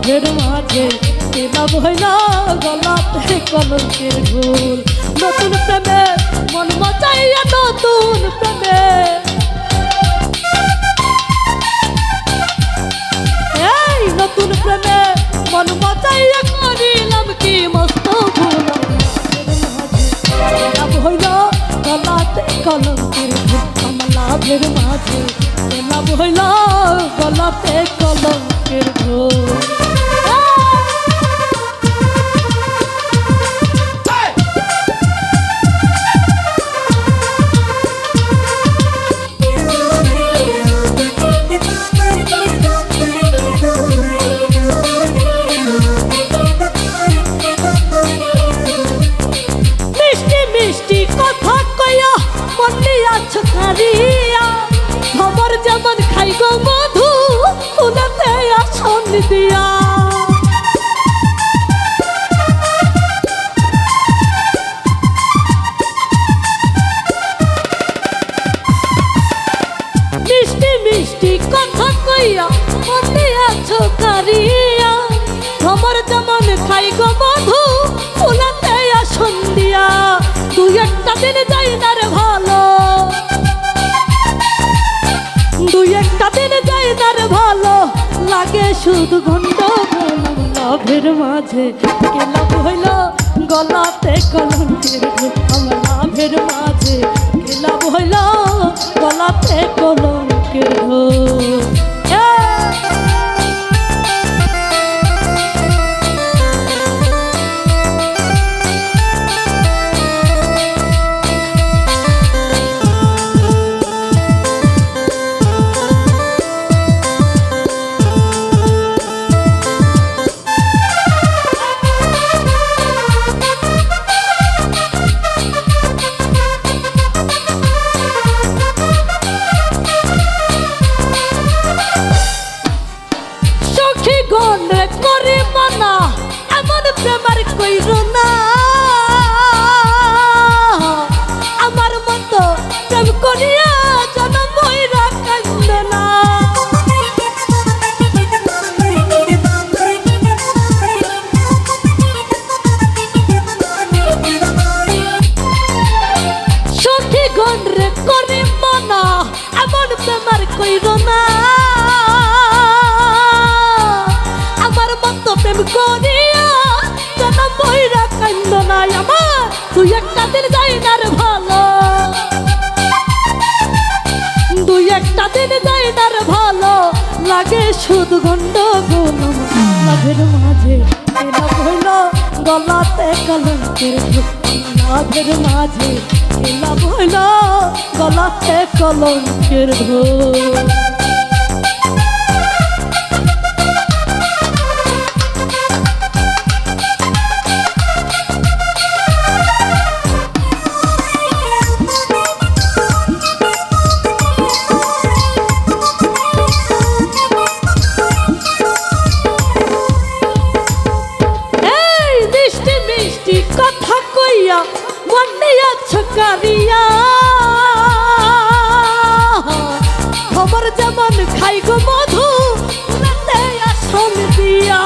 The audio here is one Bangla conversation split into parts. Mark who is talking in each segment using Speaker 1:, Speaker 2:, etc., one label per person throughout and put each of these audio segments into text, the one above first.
Speaker 1: লাভের মাঝে কি লাভ হইল গলাতে কলঙ্কের ঢোল। নতুন প্রেমে মন মচাইয়া নতুন প্রেমে এই নতুন প্রেমে মন মচাইয়া করিলাম কি মস্ত ভুল। লাভ হইল গলাতে কলঙ্কের ঢোল। আমার লাভের মাঝে কি লাভ হইল গলাতে কলঙ্কের ঢোল। খবর যেমন খাই গো মধু ফুলেতে আসন দিয়া মিষ্টি মিষ্টি কথা কইয়া মনে আছো কারিয়া। খবর যেমন খাই গো মধু ফুলেতে আসন দিয়া। তুই একটা দিন যাই না রে ভালো, দুই একটা দিন যাই তার ভালো লাগে শুধু গন্ডগোল। লাভের মাঝে কি লাভ হইল গলাতে কলঙ্কের ঢোল। আমার লাভের মাঝে কি লাভ হইল গলাতে কলঙ্কের ঢোল। করে মানা এমন প্রেমার কইরো না, আমার মতো প্রেম করিয়া জনম হইরা কান্দে না। সখী গণ রে করে মানা এমন প্রেমার কইরো না, প্রেম করিয়া জনম হইরা কান্দ নাই আমার। তুই একটা দিন যাই না রে ভালো, দুই একটা দিন যাই না রে ভালো লাগে শুধু গন্ডগোল। লাভের মাঝে কি লাভ হইল গলাতে কলঙ্কের ঢোল। লাভের মাঝে কি লাভ হইল গলাতে কলঙ্কের ঢোল। কথা কইয়া মনে আছো কারিয়া। খবর যেমন খাই গো মধু ফুলেতে আসন দিয়া।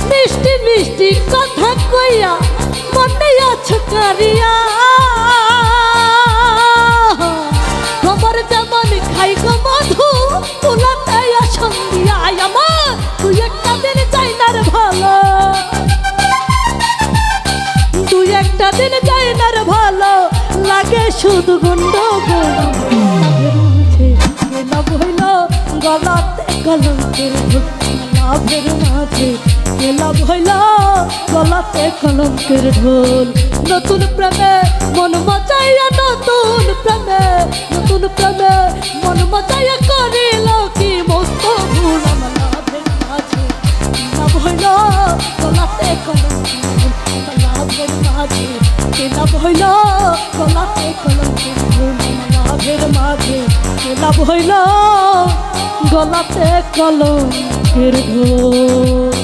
Speaker 1: মিষ্টি মিষ্টি কথা কইয়া মনে আছো কারিয়া। খবর যেমন খাই গো মধু ফুলেতে আসন দিয়া। আমার তুই একটা দিন যাই না রে ভালো, তুই একটা দিন যাই না রে ভালো লাগে শুধু গন্ডগোল। লাভ হইল গলাতে কলঙ্কের ঢোল। লাভের মাঝে কি লাভ হইল গলাতে কলঙ্কের ঢোল। নতুন প্রেমে মন মচাইয়া নতুন প্রেমে নতুন প্রেমে মন মচাইয়া করিল কি মস্ত ভুল। আমার লাভের মাঝে কি লাভ হইল গলাতে কলঙ্কের ঢোল। লাভের মাঝে কি লাভ হইল গলাতে কলঙ্কের ঢোল। লাভের মাঝে কি লাভ হইল গলাতে কলঙ্কের ঢোল।